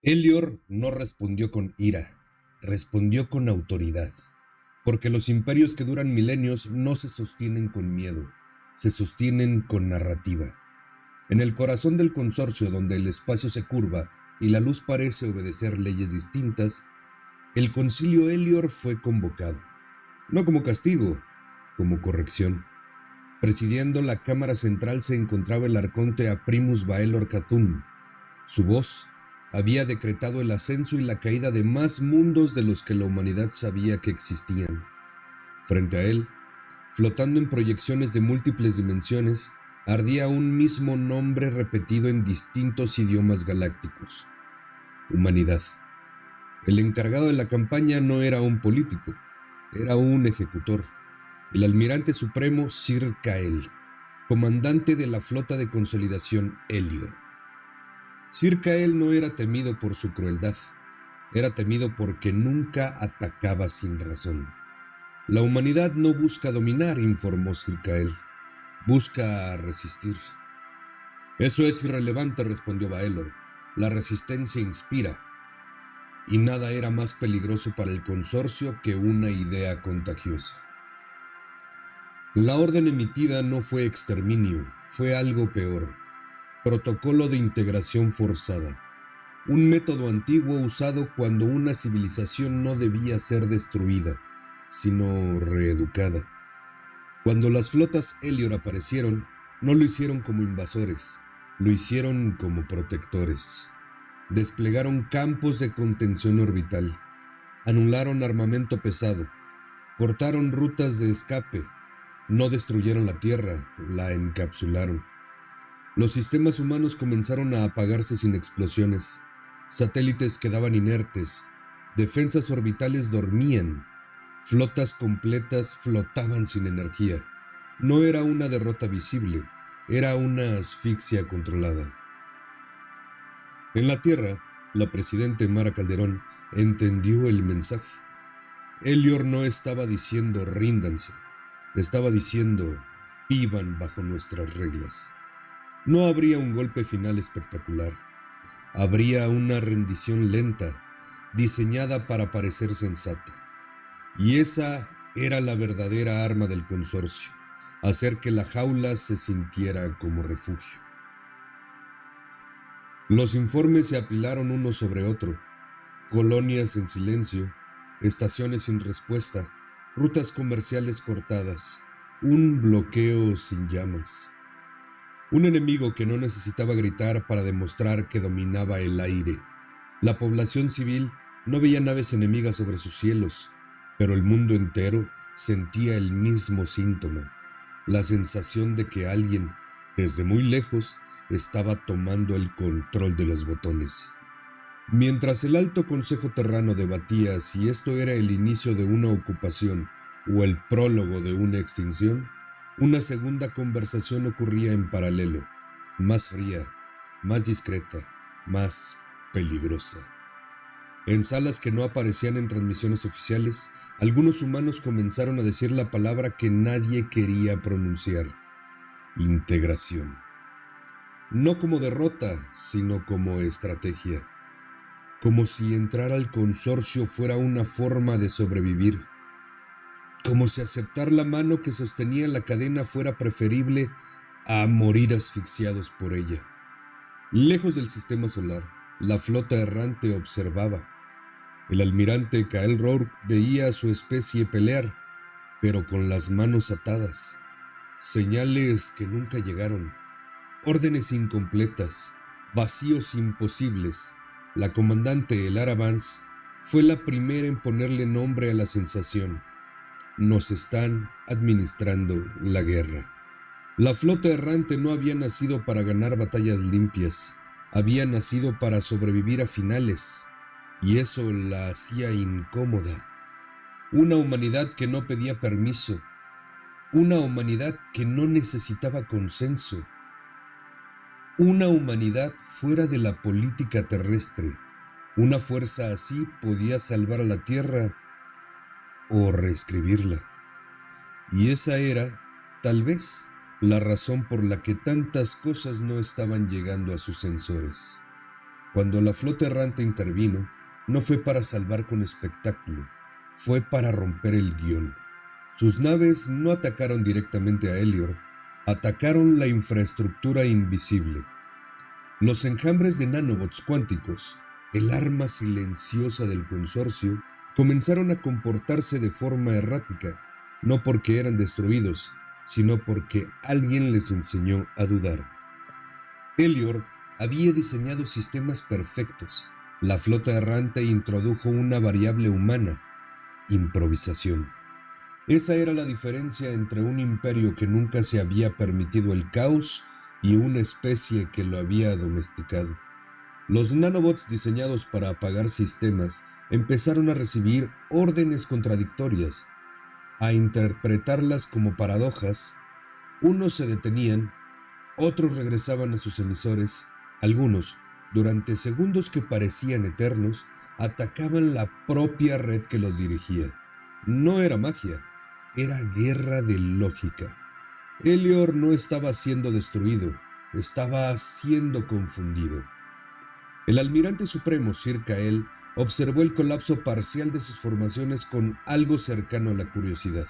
Elior no respondió con ira, respondió con autoridad, porque los imperios que duran milenios no se sostienen con miedo, se sostienen con narrativa. En el corazón del consorcio donde el espacio se curva y la luz parece obedecer leyes distintas, el concilio Elior fue convocado, no como castigo, como corrección. Presidiendo la cámara central se encontraba el arconte Aprimus Baelor Catún. Su voz había decretado el ascenso y la caída de más mundos de los que la humanidad sabía que existían. Frente a él, flotando en proyecciones de múltiples dimensiones, ardía un mismo nombre repetido en distintos idiomas galácticos: humanidad. El encargado de la campaña no era un político, era un ejecutor, el almirante supremo Sir Kael, comandante de la flota de consolidación Elior. Sir Kael no era temido por su crueldad, era temido porque nunca atacaba sin razón. La humanidad no busca dominar, informó Sir Kael, busca resistir. Eso es irrelevante, respondió Baelor. La resistencia inspira, y nada era más peligroso para el consorcio que una idea contagiosa. La orden emitida no fue exterminio, fue algo peor: protocolo de integración forzada. Un método antiguo usado cuando una civilización no debía ser destruida, sino reeducada. Cuando las flotas Elior aparecieron, no lo hicieron como invasores, lo hicieron como protectores. Desplegaron campos de contención orbital, anularon armamento pesado, cortaron rutas de escape, no destruyeron la Tierra, la encapsularon. Los sistemas humanos comenzaron a apagarse sin explosiones, satélites quedaban inertes, defensas orbitales dormían, flotas completas flotaban sin energía. No era una derrota visible, era una asfixia controlada. En la Tierra, la presidenta Mara Calderón entendió el mensaje. Elior no estaba diciendo ríndanse, estaba diciendo vivan bajo nuestras reglas. No habría un golpe final espectacular, habría una rendición lenta, diseñada para parecer sensata. Y esa era la verdadera arma del consorcio: hacer que la jaula se sintiera como refugio. Los informes se apilaron uno sobre otro: colonias en silencio, estaciones sin respuesta, rutas comerciales cortadas, un bloqueo sin llamas. Un enemigo que no necesitaba gritar para demostrar que dominaba el aire. La población civil no veía naves enemigas sobre sus cielos, pero el mundo entero sentía el mismo síntoma: la sensación de que alguien, desde muy lejos, estaba tomando el control de los botones. Mientras el Alto Consejo Terrano debatía si esto era el inicio de una ocupación o el prólogo de una extinción, una segunda conversación ocurría en paralelo, más fría, más discreta, más peligrosa. En salas que no aparecían en transmisiones oficiales, algunos humanos comenzaron a decir la palabra que nadie quería pronunciar: integración. No como derrota, sino como estrategia. Como si entrar al consorcio fuera una forma de sobrevivir. Como si aceptar la mano que sostenía la cadena fuera preferible a morir asfixiados por ella. Lejos del sistema solar, la flota errante observaba. El almirante Kael Rourke veía a su especie pelear, pero con las manos atadas. Señales que nunca llegaron, órdenes incompletas, vacíos imposibles. La comandante Elara Vance fue la primera en ponerle nombre a la sensación: nos están administrando la guerra. La flota errante no había nacido para ganar batallas limpias, había nacido para sobrevivir a finales, y eso la hacía incómoda. Una humanidad que no pedía permiso, una humanidad que no necesitaba consenso, una humanidad fuera de la política terrestre. Una fuerza así podía salvar a la Tierra o reescribirla. Y esa era, tal vez, la razón por la que tantas cosas no estaban llegando a sus sensores. Cuando la flota errante intervino, no fue para salvar con espectáculo, fue para romper el guión. Sus naves no atacaron directamente a Elior, atacaron la infraestructura invisible. Los enjambres de nanobots cuánticos, el arma silenciosa del consorcio, comenzaron a comportarse de forma errática, no porque eran destruidos, sino porque alguien les enseñó a dudar. Elior había diseñado sistemas perfectos. La flota errante introdujo una variable humana: improvisación. Esa era la diferencia entre un imperio que nunca se había permitido el caos y una especie que lo había domesticado. Los nanobots diseñados para apagar sistemas empezaron a recibir órdenes contradictorias, a interpretarlas como paradojas. Unos se detenían, otros regresaban a sus emisores, algunos, durante segundos que parecían eternos, atacaban la propia red que los dirigía. No era magia, era guerra de lógica. Elior no estaba siendo destruido, estaba siendo confundido. El almirante supremo Sir Kael observó el colapso parcial de sus formaciones con algo cercano a la curiosidad.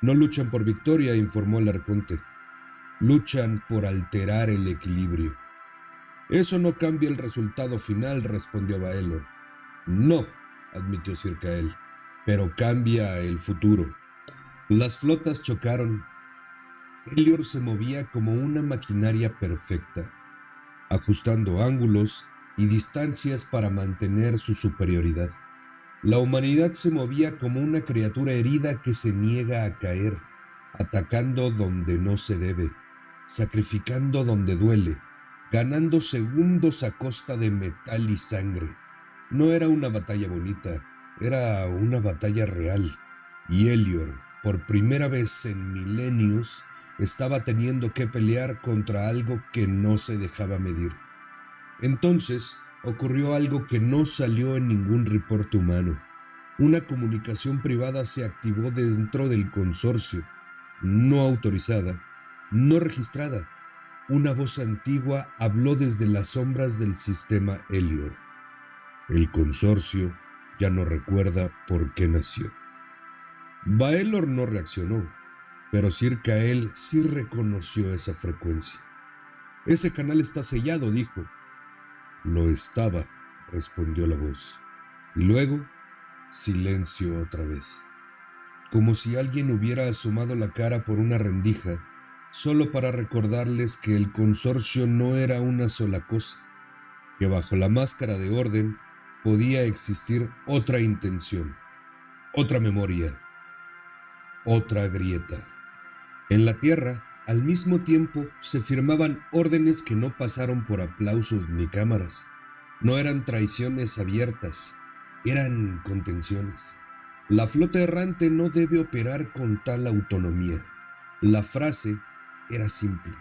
No luchan por victoria, informó el arconte. Luchan por alterar el equilibrio. Eso no cambia el resultado final, respondió Baelor. No, admitió Sir Kael, pero cambia el futuro. Las flotas chocaron. Elior se movía como una maquinaria perfecta, ajustando ángulos y distancias para mantener su superioridad. La humanidad se movía como una criatura herida que se niega a caer, atacando donde no se debe, sacrificando donde duele, ganando segundos a costa de metal y sangre. No era una batalla bonita, era una batalla real, y Elior, por primera vez en milenios, estaba teniendo que pelear contra algo que no se dejaba medir. Entonces ocurrió algo que no salió en ningún reporte humano. Una comunicación privada se activó dentro del consorcio, no autorizada, no registrada. Una voz antigua habló desde las sombras del sistema Elior. El consorcio ya no recuerda por qué nació. Baelor no reaccionó, pero Sir Kael sí reconoció esa frecuencia. Ese canal está sellado, dijo. Lo estaba, respondió la voz. Y luego, silencio otra vez. Como si alguien hubiera asomado la cara por una rendija, solo para recordarles que el consorcio no era una sola cosa, que bajo la máscara de orden podía existir otra intención, otra memoria, otra grieta. En la Tierra, al mismo tiempo, se firmaban órdenes que no pasaron por aplausos ni cámaras. No eran traiciones abiertas, eran contenciones. La flota errante no debe operar con tal autonomía. La frase era simple,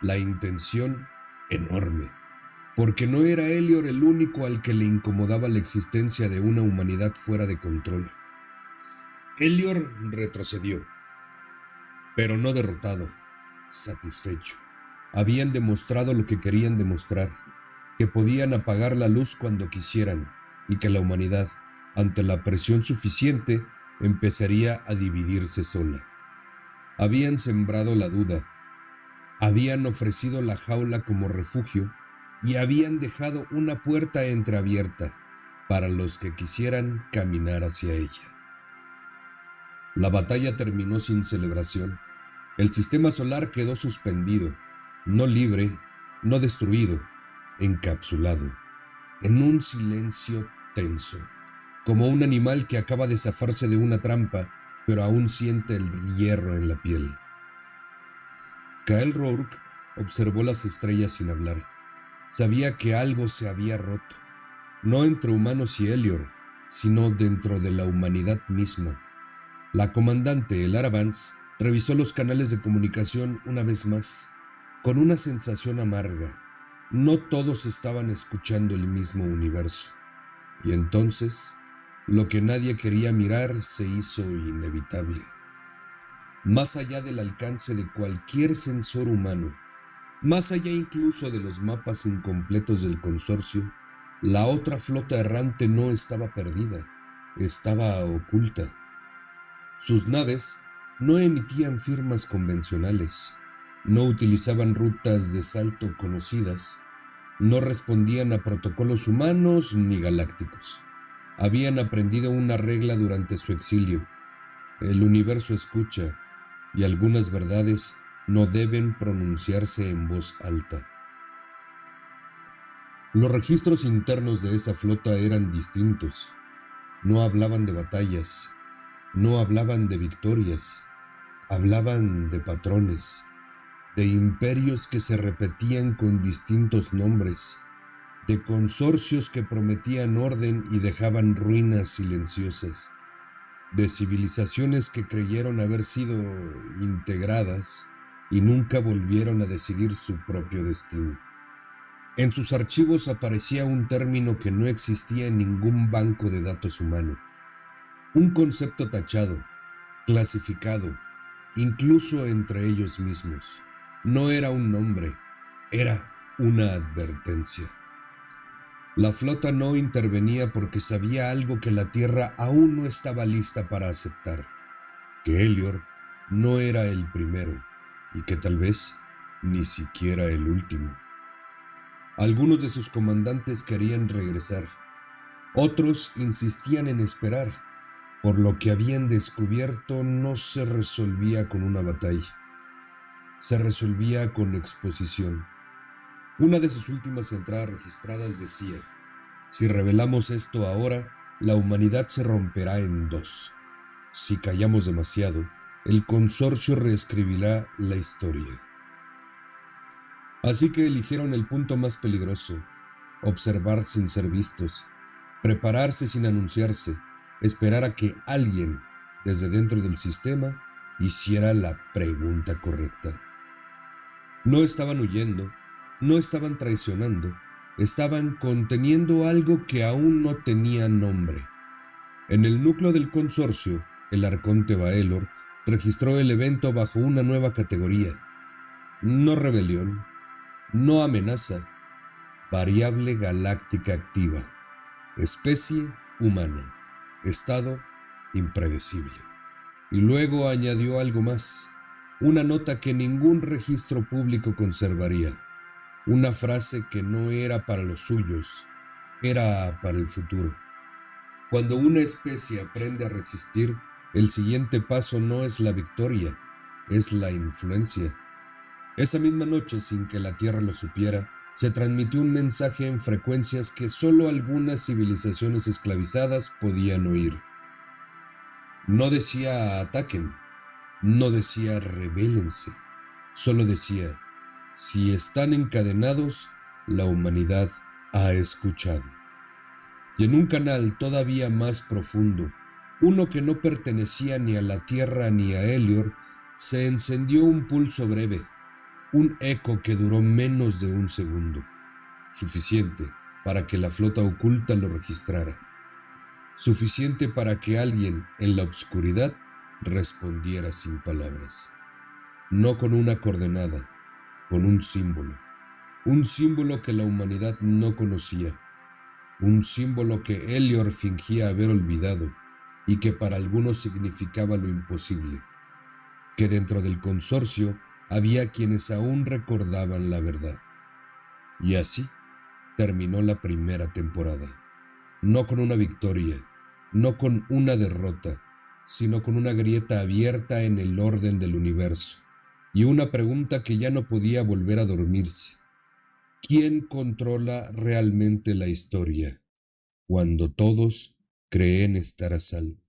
la intención enorme, porque no era Elior el único al que le incomodaba la existencia de una humanidad fuera de control. Elior retrocedió, pero no derrotado, satisfecho. Habían demostrado lo que querían demostrar, que podían apagar la luz cuando quisieran y que la humanidad, ante la presión suficiente, empezaría a dividirse sola. Habían sembrado la duda, habían ofrecido la jaula como refugio y habían dejado una puerta entreabierta para los que quisieran caminar hacia ella. La batalla terminó sin celebración. El sistema solar quedó suspendido, no libre, no destruido, encapsulado, en un silencio tenso, como un animal que acaba de zafarse de una trampa, pero aún siente el hierro en la piel. Kael Rourke observó las estrellas sin hablar. Sabía que algo se había roto, no entre humanos y Elior, sino dentro de la humanidad misma. La comandante, Elara Vance, revisó los canales de comunicación una vez más, con una sensación amarga. No todos estaban escuchando el mismo universo. Y entonces, lo que nadie quería mirar se hizo inevitable. Más allá del alcance de cualquier sensor humano, más allá incluso de los mapas incompletos del consorcio, La otra flota errante no estaba perdida, estaba oculta. Sus naves no emitían firmas convencionales, no utilizaban rutas de salto conocidas, no respondían a protocolos humanos ni galácticos. Habían aprendido una regla durante su exilio: el universo escucha y algunas verdades no deben pronunciarse en voz alta. Los registros internos de esa flota eran distintos. No hablaban de batallas, no hablaban de victorias, hablaban de patrones, de imperios que se repetían con distintos nombres, de consorcios que prometían orden y dejaban ruinas silenciosas, de civilizaciones que creyeron haber sido integradas y nunca volvieron a decidir su propio destino. En sus archivos aparecía un término que no existía en ningún banco de datos humano, un concepto tachado, clasificado, incluso entre ellos mismos. No era un nombre, era una advertencia. La flota no intervenía porque sabía algo que la Tierra aún no estaba lista para aceptar: que Elior no era el primero y que tal vez ni siquiera el último. Algunos de sus comandantes querían regresar, otros insistían en esperar. Por lo que habían descubierto no se resolvía con una batalla, se resolvía con exposición. Una de sus últimas entradas registradas decía: si revelamos esto ahora, la humanidad se romperá en dos. Si callamos demasiado, el consorcio reescribirá la historia. Así que eligieron el punto más peligroso: observar sin ser vistos, prepararse sin anunciarse, esperar a que alguien desde dentro del sistema hiciera la pregunta correcta. No estaban huyendo, no estaban traicionando, estaban conteniendo algo que aún no tenía nombre. En el núcleo del consorcio, el arconte Baelor registró el evento bajo una nueva categoría: no rebelión, no amenaza, variable galáctica activa, especie humana, estado impredecible. Y luego añadió algo más, una nota que ningún registro público conservaría, una frase que no era para los suyos, era para el futuro. Cuando una especie aprende a resistir, el siguiente paso no es la victoria, es la influencia. Esa misma noche, sin que la Tierra lo supiera, se transmitió un mensaje en frecuencias que solo algunas civilizaciones esclavizadas podían oír. No decía ataquen, no decía rebélense, solo decía: si están encadenados, la humanidad ha escuchado. Y en un canal todavía más profundo, uno que no pertenecía ni a la Tierra ni a Elior, se encendió un pulso breve, un eco que duró menos de un segundo, suficiente para que la flota oculta lo registrara, suficiente para que alguien en la oscuridad respondiera sin palabras, no con una coordenada, con un símbolo que la humanidad no conocía, un símbolo que Elior fingía haber olvidado y que para algunos significaba lo imposible, que dentro del consorcio había quienes aún recordaban la verdad. Y así terminó la primera temporada, no con una victoria, no con una derrota, sino con una grieta abierta en el orden del universo y una pregunta que ya no podía volver a dormirse: ¿quién controla realmente la historia cuando todos creen estar a salvo?